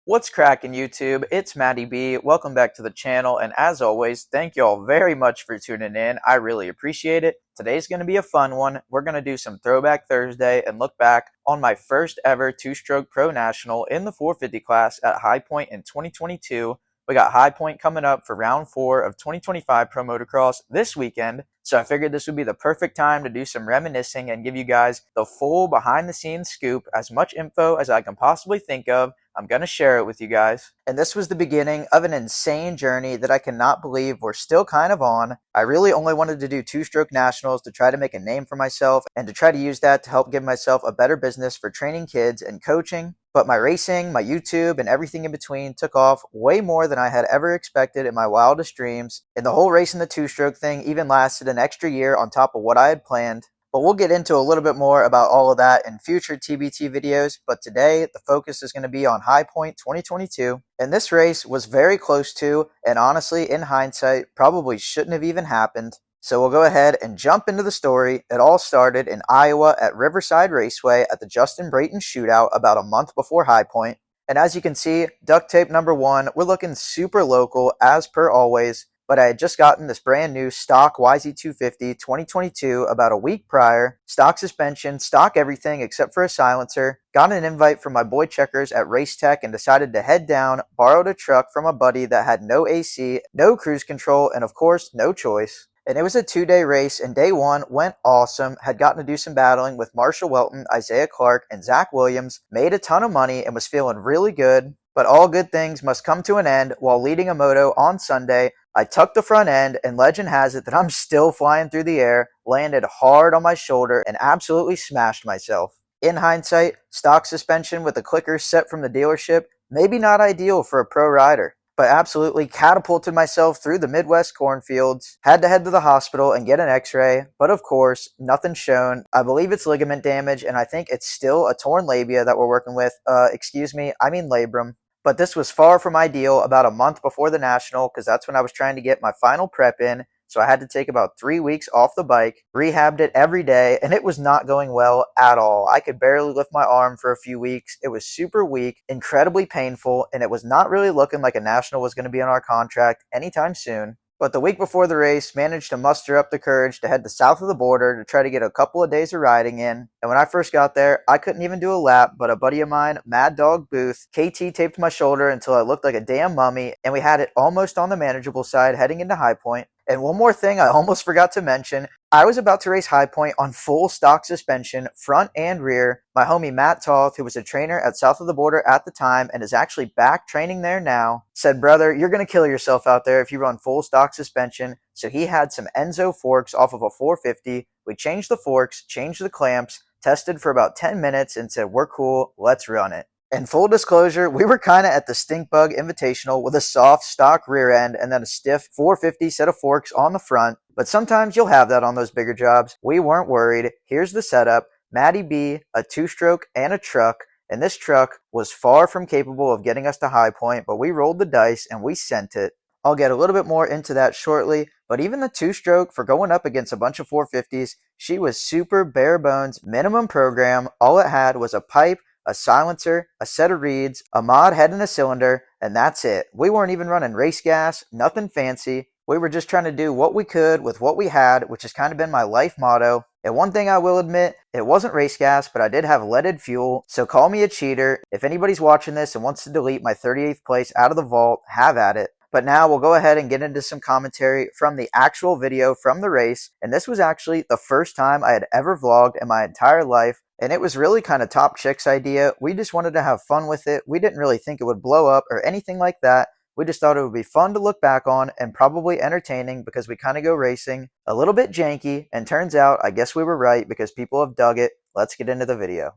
What's cracking YouTube? It's Matty B. Welcome back to the channel, and as always, thank y'all very much for tuning in. I really appreciate it. Today's going to be a fun one. We're going to do some Throwback Thursday and look back on my first ever two-stroke pro national in the 450 class at High Point in 2022. We got High Point coming up for round 4 of 2025 Pro Motocross this weekend, so I figured this would be the perfect time to do some reminiscing and give you guys the full behind-the-scenes scoop, as much info as I can possibly think of. I'm going to share it with you guys. And this was the beginning of an insane journey that I cannot believe we're still kind of on. I really only wanted to do two-stroke nationals to try to make a name for myself and to try to use that to help give myself a better business for training kids and coaching. But my racing, my YouTube, and everything in between took off way more than I had ever expected in my wildest dreams. And the whole race in the two-stroke thing even lasted an extra year on top of what I had planned. But we'll get into a little bit more about all of that in future TBT videos. But today, the focus is going to be on High Point 2022. And this race was very close to, and honestly, in hindsight, probably shouldn't have even happened. So we'll go ahead and jump into the story. It all started in Iowa at Riverside Raceway at the Justin Brayton Shootout about a month before High Point. And as you can see, duct tape number 1, we're looking super local as per always. But I had just gotten this brand new stock YZ250 2022 about a week prior. Stock suspension, stock everything except for a silencer. Got an invite from my boy Checkers at Race Tech and decided to head down, borrowed a truck from a buddy that had no AC, no cruise control, and of course, no choice. And it was a 2-day race, and day 1 went awesome. Had gotten to do some battling with Marshall Welton, Isaiah Clark, and Zach Williams. Made a ton of money and was feeling really good. But all good things must come to an end. While leading a moto on Sunday, I tucked the front end, and legend has it that I'm still flying through the air, landed hard on my shoulder, and absolutely smashed myself. In hindsight, stock suspension with the clicker set from the dealership, maybe not ideal for a pro rider, but absolutely catapulted myself through the Midwest cornfields. Had to head to the hospital and get an x-ray, but of course, nothing shown. I believe it's ligament damage, and I think it's still a torn labia that we're working with. Labrum. But this was far from ideal about a month before the National, because that's when I was trying to get my final prep in. So I had to take about 3 weeks off the bike, rehabbed it every day, and it was not going well at all. I could barely lift my arm for a few weeks. It was super weak, incredibly painful, and it was not really looking like a National was going to be on our contract anytime soon. But the week before the race, managed to muster up the courage to head to south of the border to try to get a couple of days of riding in. And when I first got there, I couldn't even do a lap, but a buddy of mine, Mad Dog Booth, KT taped my shoulder until I looked like a damn mummy, and we had it almost on the manageable side heading into High Point. And one more thing I almost forgot to mention, I was about to race High Point on full stock suspension, front and rear. My homie Matt Toth, who was a trainer at South of the Border at the time and is actually back training there now, said, "Brother, you're going to kill yourself out there if you run full stock suspension." So he had some Enzo forks off of a 450. We changed the forks, changed the clamps, tested for about 10 minutes and said, "We're cool, let's run it." And full disclosure, we were kind of at the Stink Bug Invitational with a soft stock rear end and then a stiff 450 set of forks on the front. But sometimes you'll have that on those bigger jobs. We weren't worried. Here's the setup. Matty B, a 2-stroke, and a truck. And this truck was far from capable of getting us to High Point, but we rolled the dice and we sent it. I'll get a little bit more into that shortly, but even the 2-stroke, for going up against a bunch of 450s, she was super bare bones, minimum program. All it had was a pipe, a silencer, a set of reeds, a mod head and a cylinder, and that's it. We weren't even running race gas, nothing fancy. We were just trying to do what we could with what we had, which has kind of been my life motto. And one thing I will admit, it wasn't race gas, but I did have leaded fuel, so call me a cheater. If anybody's watching this and wants to delete my 38th place out of the vault, have at it. But now we'll go ahead and get into some commentary from the actual video from the race. And this was actually the first time I had ever vlogged in my entire life. And it was really kind of Top Chick's idea. We just wanted to have fun with it. We didn't really think it would blow up or anything like that. We just thought it would be fun to look back on and probably entertaining because we kind of go racing. A little bit janky, and turns out I guess we were right because people have dug it. Let's get into the video.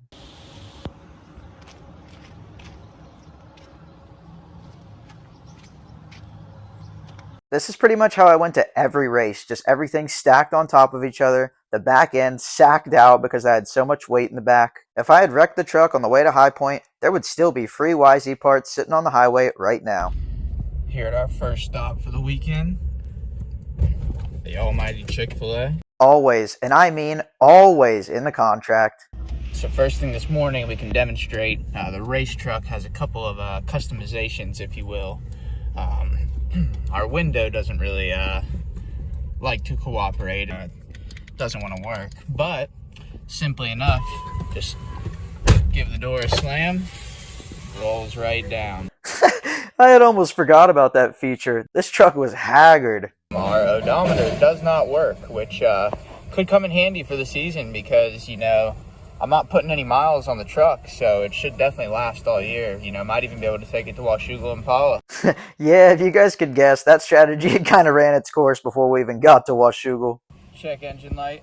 This is pretty much how I went to every race, just everything stacked on top of each other, the back end sacked out because I had so much weight in the back. If I had wrecked the truck on the way to High Point, there would still be free YZ parts sitting on the highway right now. Here at our first stop for the weekend, the almighty Chick-fil-A. Always, and I mean always, in the contract. So first thing this morning, we can demonstrate the race truck has a couple of customizations, if you will. Our window doesn't really like to cooperate. Doesn't want to work, but simply enough, just give the door a slam, rolls right down. I had almost forgot about that feature. This truck was haggard. Our odometer does not work, which could come in handy for the season because, I'm not putting any miles on the truck, so it should definitely last all year. Might even be able to take it to Washougal and Impala. Yeah, if you guys could guess, that strategy kind of ran its course before we even got to Washougal. Check engine light,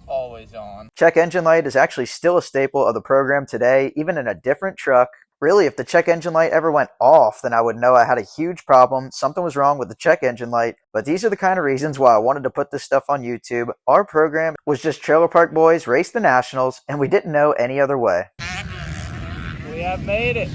always on. Check engine light is actually still a staple of the program today, even in a different truck. Really, if the check engine light ever went off, then I would know I had a huge problem. Something was wrong with the check engine light. But these are the kind of reasons why I wanted to put this stuff on YouTube. Our program was just Trailer Park Boys race the Nationals, and we didn't know any other way. We have made it.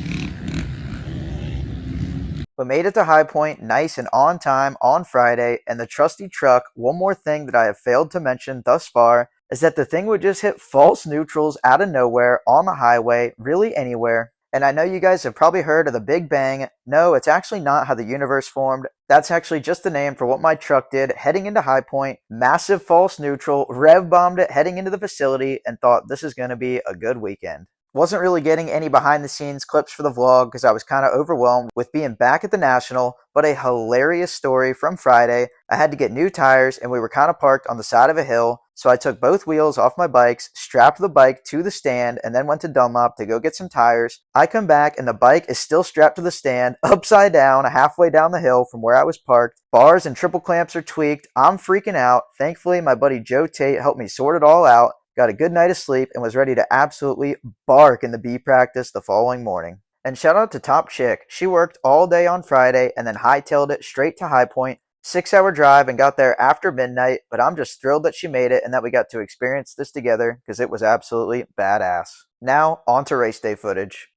We made it to High Point nice and on time on Friday, and the trusty truck, one more thing that I have failed to mention thus far, is that the thing would just hit false neutrals out of nowhere on the highway, really anywhere. And I know you guys have probably heard of the Big Bang. No, it's actually not how the universe formed. That's actually just the name for what my truck did heading into High Point. Massive false neutral, rev bombed it heading into the facility, and thought this is going to be a good weekend. Wasn't really getting any behind the scenes clips for the vlog because I was kind of overwhelmed with being back at the National, but a hilarious story from Friday. I had to get new tires and we were kind of parked on the side of a hill, so I took both wheels off my bikes, strapped the bike to the stand, and then went to Dunlop to go get some tires. I come back and the bike is still strapped to the stand, upside down, halfway down the hill from where I was parked. Bars and triple clamps are tweaked. I'm freaking out. Thankfully, my buddy Joe Tate helped me sort it all out. Got a good night of sleep, and was ready to absolutely bark in the bee practice the following morning. And shout out to Top Chick. She worked all day on Friday and then hightailed it straight to High Point. 6-hour drive and got there after midnight, but I'm just thrilled that she made it and that we got to experience this together because it was absolutely badass. Now, on to race day footage.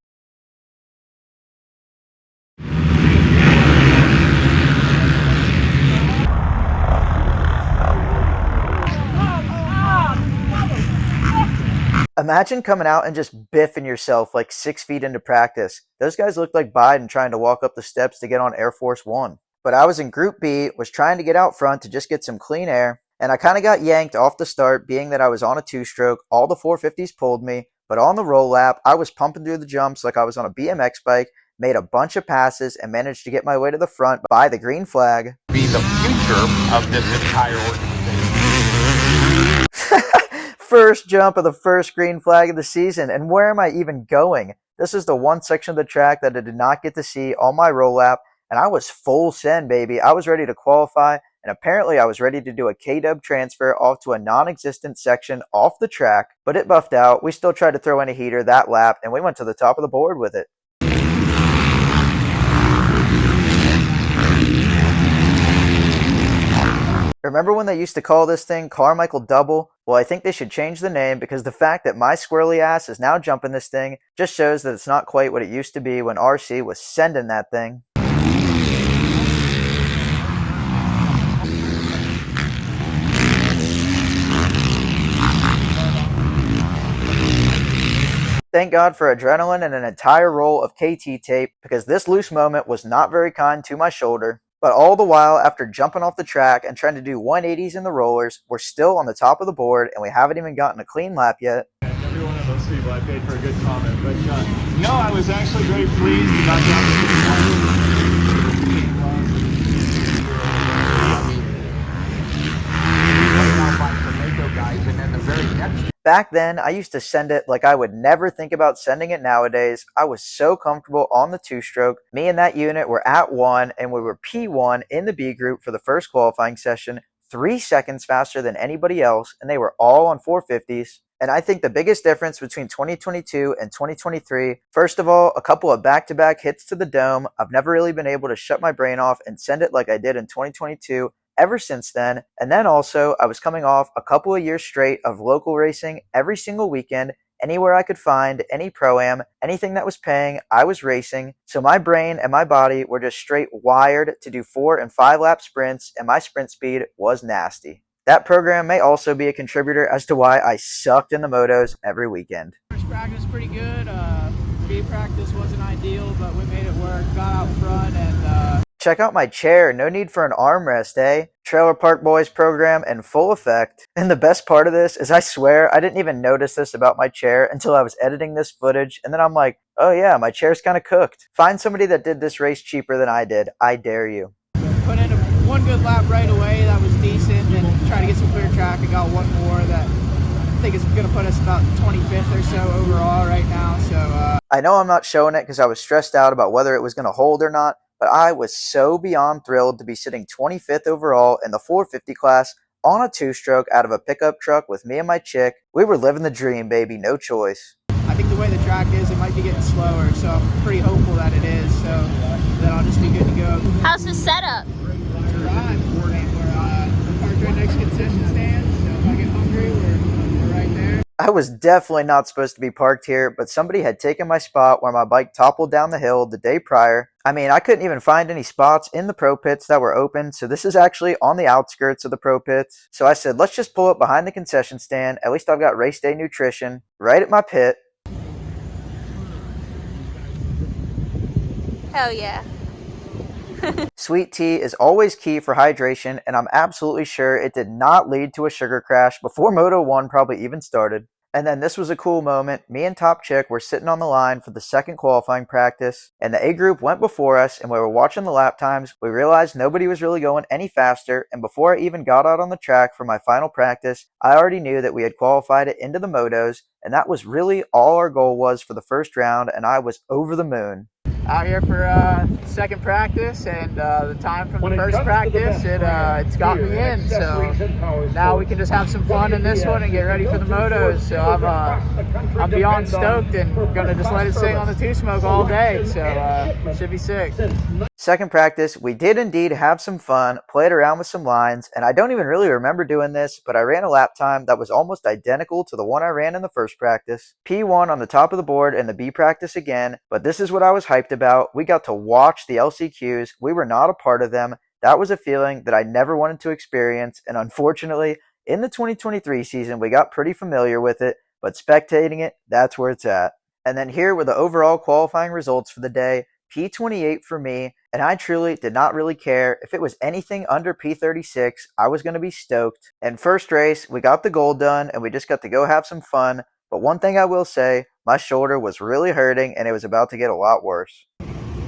Imagine coming out and just biffing yourself like 6 feet into practice. Those guys looked like Biden trying to walk up the steps to get on Air Force One. But I was in Group B, was trying to get out front to just get some clean air, and I kind of got yanked off the start, being that I was on a two-stroke. All the 450s pulled me, but on the roll lap, I was pumping through the jumps like I was on a BMX bike, made a bunch of passes, and managed to get my way to the front by the green flag. Be the future of this entire organization. First jump of the first green flag of the season, and where am I even going? This is the one section of the track that I did not get to see on my roll lap, and I was full send, baby. I was ready to qualify, and apparently I was ready to do a K-dub transfer off to a non-existent section off the track, but it buffed out. We still tried to throw in a heater that lap, and we went to the top of the board with it. Remember when they used to call this thing Carmichael Double? Well, I think they should change the name because the fact that my squirrely ass is now jumping this thing just shows that it's not quite what it used to be when RC was sending that thing. Thank God for adrenaline and an entire roll of KT tape because this loose moment was not very kind to my shoulder. But all the while, after jumping off the track and trying to do 180s in the rollers, we're still on the top of the board and we haven't even gotten a clean lap yet. Every one of those people I paid for a good comment, but no, I was actually very pleased about the Back then, I used to send it like I would never think about sending it nowadays. I was so comfortable on the two-stroke. Me and that unit were at 1, and we were P1 in the B group for the first qualifying session, 3 seconds faster than anybody else, and they were all on 450s. And I think the biggest difference between 2022 and 2023, first of all, a couple of back-to-back hits to the dome. I've never really been able to shut my brain off and send it like I did in 2022 ever since then. And then also, I was coming off a couple of years straight of local racing every single weekend. Anywhere I could find, any pro-am, anything that was paying, I was racing. So my brain and my body were just straight wired to do 4 and 5 lap sprints, and my sprint speed was nasty. That program may also be a contributor as to why I sucked in the motos every weekend. First practice was pretty good. B practice wasn't ideal, but we made it work. Got out front and check out my chair, no need for an armrest, eh? Trailer Park Boys program in full effect. And the best part of this is I swear I didn't even notice this about my chair until I was editing this footage, and then I'm like, oh yeah, my chair's kind of cooked. Find somebody that did this race cheaper than I did. I dare you. Put in one good lap right away, that was decent, and try to get some clear track. I got one more that I think is going to put us about 25th or so overall right now. So I know I'm not showing it because I was stressed out about whether it was going to hold or not, but I was so beyond thrilled to be sitting 25th overall in the 450 class on a two-stroke out of a pickup truck with me and my chick. We were living the dream, baby, no choice. I think the way the track is, it might be getting slower, so I'm pretty hopeful that it is, so then I'll just be good to go. How's the setup? We're parked right next to concession stand, so if I get hungry, we're right there. I was definitely not supposed to be parked here, but somebody had taken my spot where my bike toppled down the hill the day prior. I mean, I couldn't even find any spots in the pro pits that were open, so this is actually on the outskirts of the pro pits. So I said, let's just pull up behind the concession stand. At least I've got race day nutrition right at my pit. Hell yeah. Sweet tea is always key for hydration, and I'm absolutely sure it did not lead to a sugar crash before Moto 1 probably even started. And then this was a cool moment. Me and Top Chick were sitting on the line for the second qualifying practice, and the A group went before us, and we were watching the lap times. We realized nobody was really going any faster, and before I even got out on the track for my final practice, I already knew that we had qualified it into the motos, and that was really all our goal was for the first round, and I was over the moon. Out here for second practice, and the time from the first practice, it's got me in, so now we can just have some fun in this one and get ready for the motos. So I'm beyond stoked and gonna just let it sing on the two smoke all day, so should be sick. Second practice, we did indeed have some fun, played around with some lines, and I don't even really remember doing this, but I ran a lap time that was almost identical to the one I ran in the first practice. P1 on the top of the board in the B practice again, but this is what I was hyped about. We got to watch the LCQs. We were not a part of them. That was a feeling that I never wanted to experience, and unfortunately, in the 2023 season, we got pretty familiar with it, but spectating it, that's where it's at. And then here were the overall qualifying results for the day. P28 for me, and I truly did not really care. If it was anything under P36, I was going to be stoked. And first race, we got the goal done, and we just got to go have some fun. But one thing I will say, my shoulder was really hurting, and it was about to get a lot worse.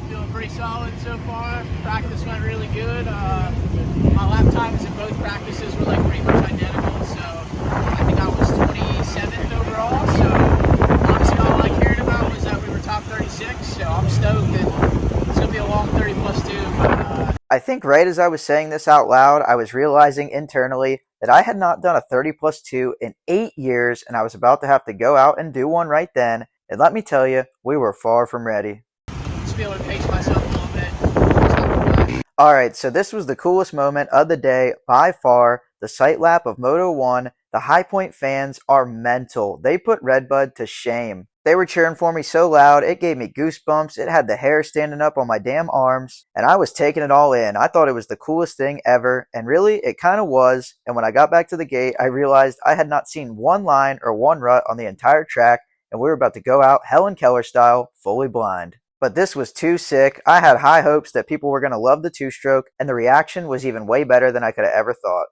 Feeling pretty solid so far. Practice went really good. My lap times in both practices were like pretty much identical, so I think I was 27th overall, so honestly all I cared about was that we were top 36, so I'm stoked that it's going to be a long 30 plus 2. But, I think right as I was saying this out loud, I was realizing internally that I had not done a 30 plus 2 in 8 years, and I was about to have to go out and do one right then, and let me tell you, we were far from ready. just be able to pace myself a little bit. Alright, so this was the coolest moment of the day by far, the sight lap of Moto 1. The High Point fans are mental. They put Redbud to shame. They were cheering for me so loud, it gave me goosebumps. It had the hair standing up on my damn arms, and I was taking it all in. I thought it was the coolest thing ever, and really, it kind of was. And when I got back to the gate, I realized I had not seen one line or one rut on the entire track, and we were about to go out Helen Keller style, fully blind. But this was too sick. I had high hopes that people were going to love the two-stroke, and the reaction was even way better than I could have ever thought.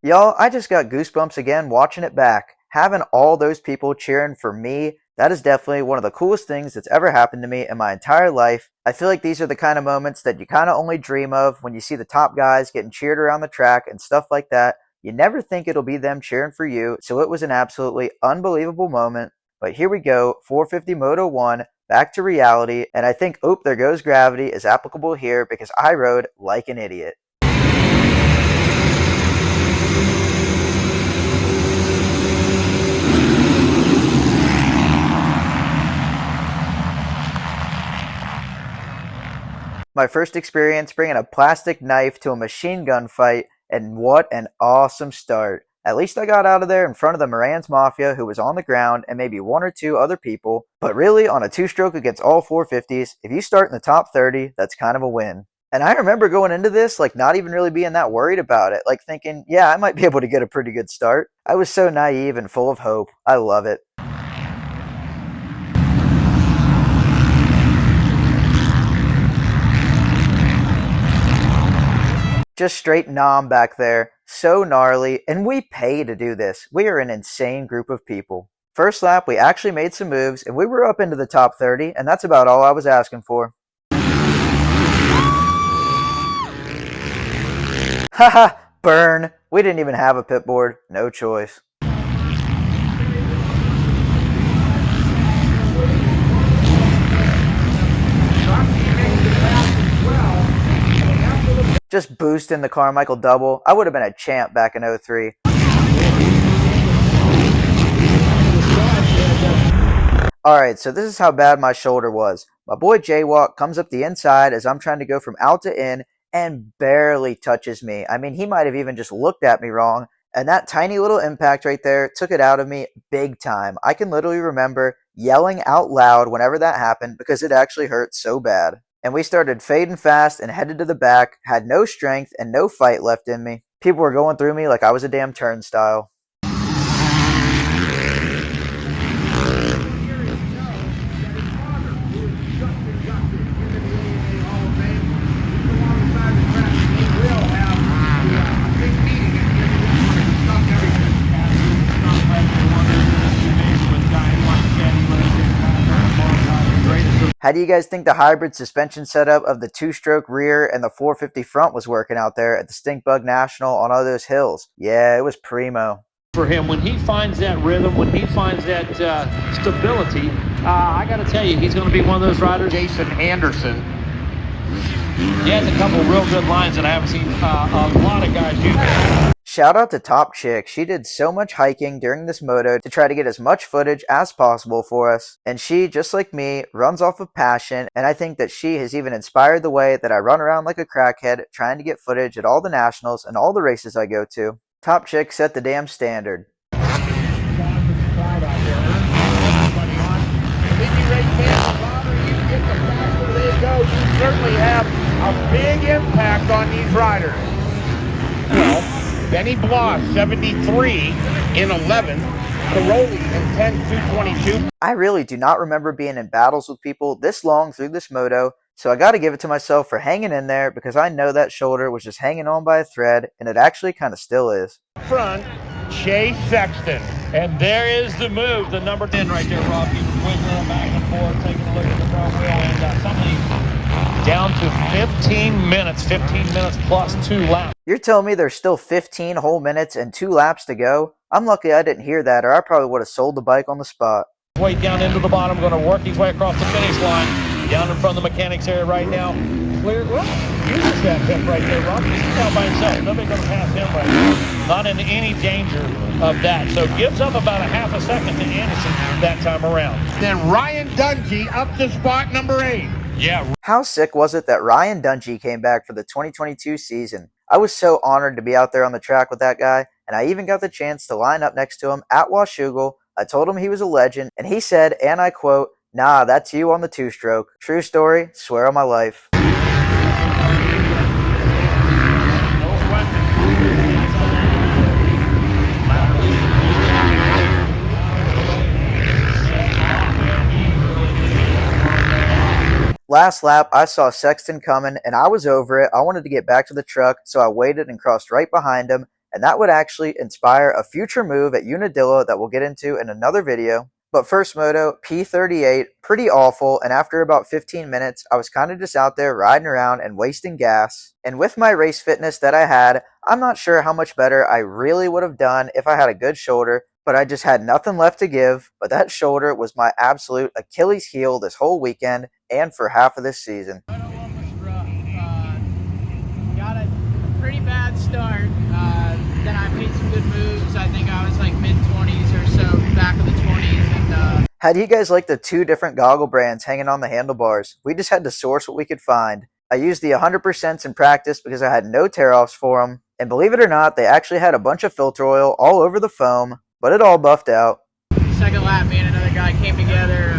Y'all, I just got goosebumps again watching it back. Having all those people cheering for me, that is definitely one of the coolest things that's ever happened to me in my entire life. I feel like these are the kind of moments that you kind of only dream of when you see the top guys getting cheered around the track and stuff like that. You never think it'll be them cheering for you, so it was an absolutely unbelievable moment. But here we go, 450 Moto 1, back to reality, and I think, oop, there goes gravity is applicable here because I rode like an idiot. My first experience bringing a plastic knife to a machine gun fight, And what an awesome start. At least I got out of there in front of the Moran's Mafia, who was on the ground, and maybe one or two other people. But really, on a two-stroke against all 450s, if you start in the top 30, that's kind of a win. And I remember going into this, like, not even really being that worried about it, like thinking, yeah, I might be able to get a pretty good start. I was so naive and full of hope. I love it. Just straight nom back there. So gnarly, and we pay to do this. We are an insane group of people. First lap, we actually made some moves, and we were up into the top 30, and that's about all I was asking for. Haha, burn. We didn't even have a pit board. No choice. Just boosting the Carmichael double. I would have been a champ back in 03. Alright, so this is how bad my shoulder was. My boy Jaywalk comes up the inside as I'm trying to go from out to in and barely touches me. I mean, he might have even just looked at me wrong. And that tiny little impact right there took it out of me big time. I can literally remember yelling out loud whenever that happened because it actually hurt so bad. And we started fading fast and headed to the back, had no strength and no fight left in me. People were going through me like I was a damn turnstile. How do you guys think the hybrid suspension setup of the two-stroke rear and the 450 front was working out there at the Stink Bug National on all those hills? Yeah, it was primo. For him, when he finds that rhythm, when he finds that stability, I got to tell you, he's going to be one of those riders. Jason Anderson. He has a couple real good lines that I haven't seen a lot of guys use. Shout out to Top Chick. She did so much hiking during this moto to try to get as much footage as possible for us. And she, just like me, runs off of passion. And I think that she has even inspired the way that I run around like a crackhead trying to get footage at all the nationals and all the races I go to. Top Chick set the damn standard. You certainly have a big impact on these riders. Well, Benny Bloss, 73 in 11. Caroli in 10-222. I really do not remember being in battles with people this long through this moto, so I got to give it to myself for hanging in there because I know that shoulder was just hanging on by a thread, and it actually kind of still is. Front, Chase Sexton. And there is the move, the number 10 right there, Rob. He was wiggling back and forth, taking a look at the front wheel, and suddenly down to 15 minutes plus 2 laps. You're telling me there's still 15 whole minutes and 2 laps to go? I'm lucky I didn't hear that, or I probably would have sold the bike on the spot. Way down into the bottom, going to work his way across the finish line. Down in front of the mechanics area right now. Clear. Uses that hip right there, Rob. He's down by himself. Nobody's going to pass him right now. Not in any danger of that. So gives up about a half a second to Anderson that time around. Then Ryan Dungey up to spot number 8. Yeah. How sick was it that Ryan Dungey came back for the 2022 season? I was so honored to be out there on the track with that guy, and I even got the chance to line up next to him at Washougal. I told him he was a legend, and he said, and I quote, "Nah, that's you on the two-stroke." True story, swear on my life. Last lap, I saw Sexton coming, and I was over it. I wanted to get back to the truck, so I waited and crossed right behind him, and that would actually inspire a future move at Unadilla that we'll get into in another video. But first moto, P38, pretty awful, and after about 15 minutes, I was kind of just out there riding around and wasting gas. And with my race fitness that I had, I'm not sure how much better I really would have done if I had a good shoulder, but I just had nothing left to give. But that shoulder was my absolute Achilles heel this whole weekend and for half of this season. Got a pretty bad start. Then I made some good moves. I think I was like mid-20s or so, back of the 20s. And how do you guys like the 2 different goggle brands hanging on the handlebars? We just had to source what we could find. I used the 100% in practice because I had no tear-offs for them. And believe it or not, they actually had a bunch of filter oil all over the foam, but it all buffed out. Second lap, me and another guy came together,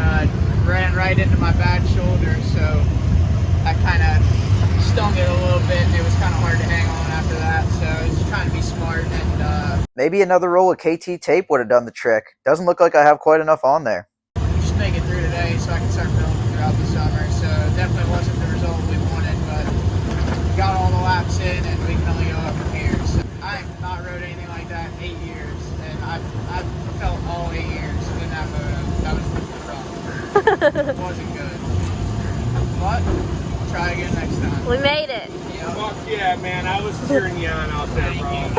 ran right into my bad shoulder, so I kind of stung it a little bit, and it was kind of hard to hang on after that, so I was just trying to be smart. And maybe another roll of KT tape would have done the trick. Doesn't look like I have quite enough on there. Just make it through today so I can start building throughout the summer, so it definitely wasn't the result we wanted, but we got all the laps in, and we can only go up from here. So I have not rode anything like that in 8 years, and I've felt all 8 years in that moto. That was rough. It wasn't good, but we'll try again next time. We made it. Fuck yeah, man. I was cheering you on out there, bro.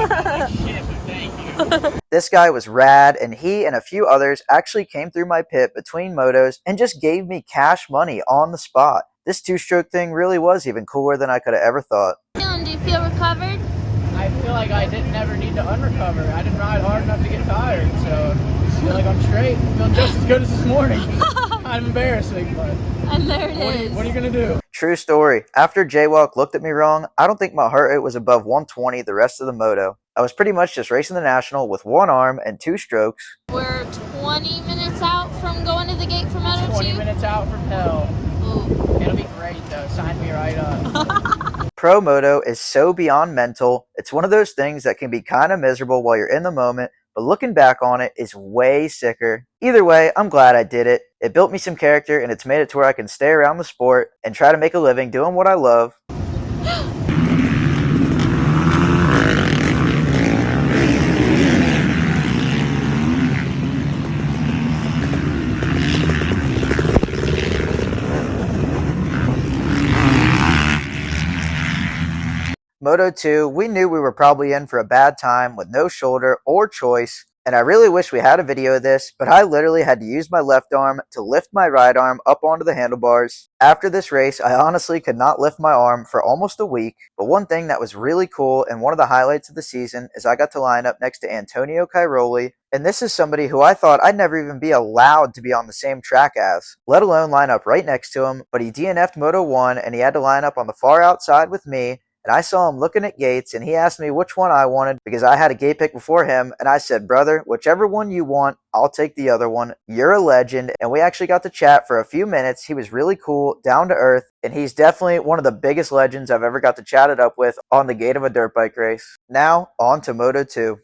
Shit, but thank you. This guy was rad, and he and a few others actually came through my pit between motos and just gave me cash money on the spot. This two-stroke thing really was even cooler than I could have ever thought. Do you feel recovered? I feel like I didn't ever need to unrecover. I didn't ride hard enough to get tired, so I feel like I'm straight. I feel just as good as this morning. Kind of embarrassing, but And there it is. what are you gonna do? True story. After Jaywalk looked at me wrong, I don't think my heart rate was above 120 the rest of the moto. I was pretty much just racing the National with one arm and 2 strokes. We're 20 minutes out from going to the gate for Moto 20 2. minutes out from hell. Ooh. It'll be great though. Sign me right up. Pro Moto is so beyond mental. It's one of those things that can be kind of miserable while you're in the moment, but looking back on it is way sicker. Either way, I'm glad I did it. It built me some character, and it's made it to where I can stay around the sport and try to make a living doing what I love. Moto 2, we knew we were probably in for a bad time with no shoulder or choice, and I really wish we had a video of this, but I literally had to use my left arm to lift my right arm up onto the handlebars. After this race, I honestly could not lift my arm for almost a week, but one thing that was really cool and one of the highlights of the season is I got to line up next to Antonio Cairoli, and this is somebody who I thought I'd never even be allowed to be on the same track as, let alone line up right next to him, but he DNF'd Moto 1 and he had to line up on the far outside with me. And I saw him looking at gates, and he asked me which one I wanted because I had a gate pick before him, and I said, brother, whichever one you want, I'll take the other one. You're a legend. And we actually got to chat for a few minutes. He was really cool, down to earth, and he's definitely one of the biggest legends I've ever got to chat it up with on the gate of a dirt bike race. Now, on to Moto 2.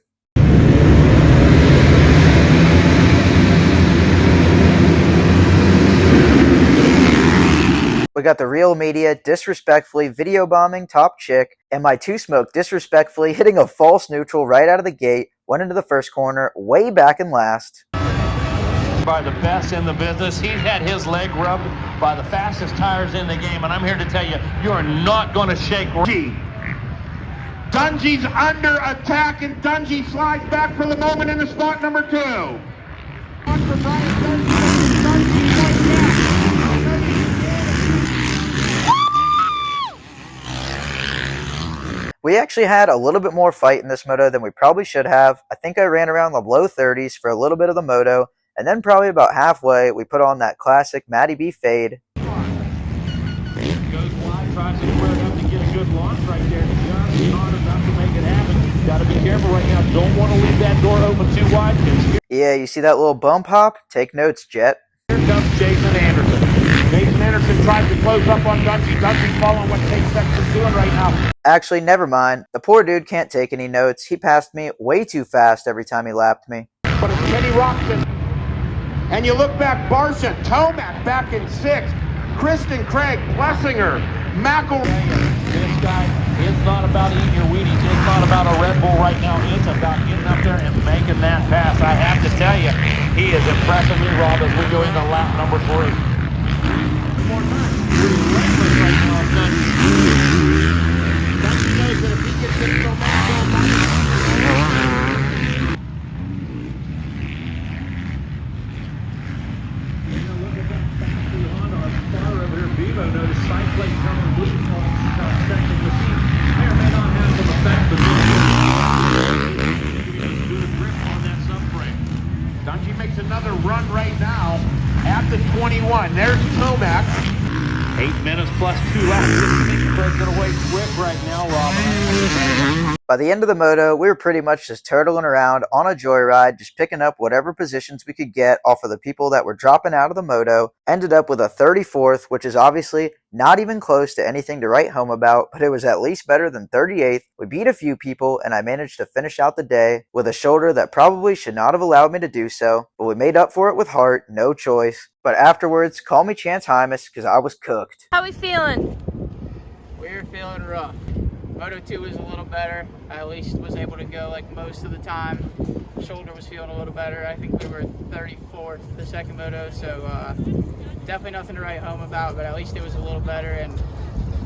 We got the real media disrespectfully video bombing Top Chick, and my Two Smoke disrespectfully hitting a false neutral right out of the gate, went into the first corner, way back in last. By the best in the business. He's had his leg rubbed by the fastest tires in the game, and I'm here to tell you, you are not going to shake. Dungey's under attack, and Dungey slides back for the moment into spot number 2. On for Brian Dungey. Dungey goes back. We actually had a little bit more fight in this moto than we probably should have. I think I ran around the low 30s for a little bit of the moto, and then probably about halfway, we put on that classic Matty B fade. Goes wide, tries to square it up to get a good launch right there. Just hard enough to make it happen. Got to be careful right now. Don't want to leave that door open too wide. Yeah, you see that little bump hop? Take notes, Jet. Here comes Jason Anderson. Jason Anderson tries to close up on Dungey. Dungey following what Chase Sexton's doing right now. Actually, never mind. The poor dude can't take any notes. He passed me way too fast every time he lapped me. But it's Kenny Roxon. And you look back, Barson, Tomac back in 6th. Kristen Craig, Plessinger, McElroy. This guy, it's not about eating your Wheaties. It's not about a Red Bull right now. It's about getting up there and making that pass. I have to tell you, he is impressing me, Rob, as we go into lap number 3. More time. Pretty reckless right now, Dungey. Dungey knows that if he gets hit so much, look at that factory Honda on far over here. Vivo noticed side plate coming blue second machine. May or may not have some effect, but do the grip on that subframe. Dungey makes another run right now at the 21. There's Tomac. 8 minutes plus 2 laps. Craig's gonna wait quick right now, Robin. By the end of the moto, we were pretty much just turtling around on a joyride, just picking up whatever positions we could get off of the people that were dropping out of the moto. Ended up with a 34th, which is obviously not even close to anything to write home about, but it was at least better than 38th. We beat a few people, and I managed to finish out the day with a shoulder that probably should not have allowed me to do so, but we made up for it with heart, no choice. But afterwards, call me Chance Hymas, because I was cooked. How we feeling? We're feeling rough. Moto 2 was a little better. I at least was able to go like most of the time. Shoulder was feeling a little better. I think we were 34th the second moto, so definitely nothing to write home about, but at least it was a little better. And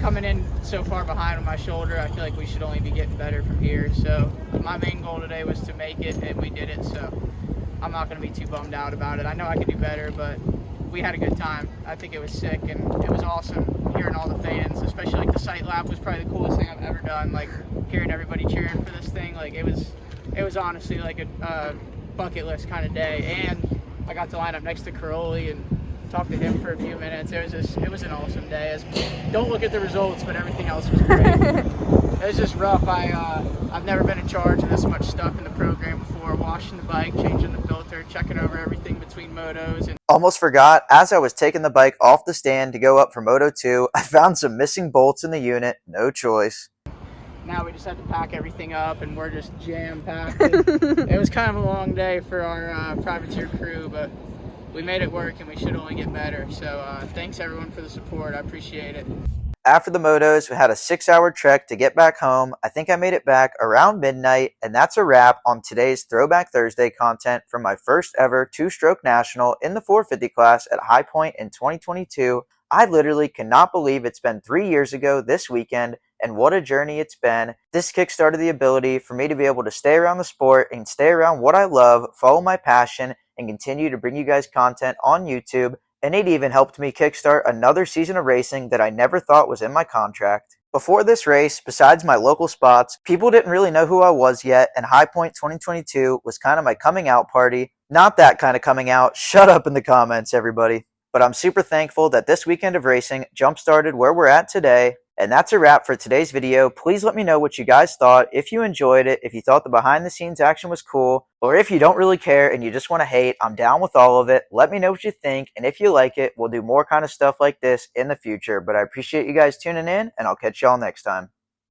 coming in so far behind with my shoulder, I feel like we should only be getting better from here. So my main goal today was to make it, and we did it, so I'm not going to be too bummed out about it. I know I could do better, but we had a good time. I think it was sick, and it was awesome hearing all the fans, especially like the sight lap was probably the coolest thing I've ever done. Like hearing everybody cheering for this thing, like it was honestly like a bucket list kind of day. And I got to line up next to Caroli and talk to him for a few minutes. It was an awesome day. Don't look at the results, but everything else was great. It was just rough. I've never been in charge of this much stuff in the program before. Washing the bike, changing the filter, checking over everything between motos. And Almost forgot, as I was taking the bike off the stand to go up for Moto 2, I found some missing bolts in the unit. No choice. now we just had to pack everything up, and we're just jam-packed. It was kind of a long day for our privateer crew, but we made it work, and we should only get better. So thanks everyone for the support. I appreciate it. After the motos, we had a 6-hour trek to get back home. I think I made it back around midnight, and that's a wrap on today's Throwback Thursday content from my first ever two-stroke national in the 450 class at High Point in 2022. I literally cannot believe it's been 3 years ago this weekend, and what a journey it's been. This kickstarted the ability for me to be able to stay around the sport and stay around what I love, follow my passion, and continue to bring you guys content on YouTube. And it even helped me kickstart another season of racing that I never thought was in my contract. Before this race, besides my local spots, people didn't really know who I was yet, and High Point 2022 was kind of my coming out party. Not that kind of coming out. Shut up in the comments, everybody. But I'm super thankful that this weekend of racing jump-started where we're at today. And that's a wrap for today's video. Please let me know what you guys thought, if you enjoyed it, if you thought the behind-the-scenes action was cool, or if you don't really care and you just want to hate. I'm down with all of it. Let me know what you think, and if you like it, we'll do more kind of stuff like this in the future. But I appreciate you guys tuning in, and I'll catch y'all next time.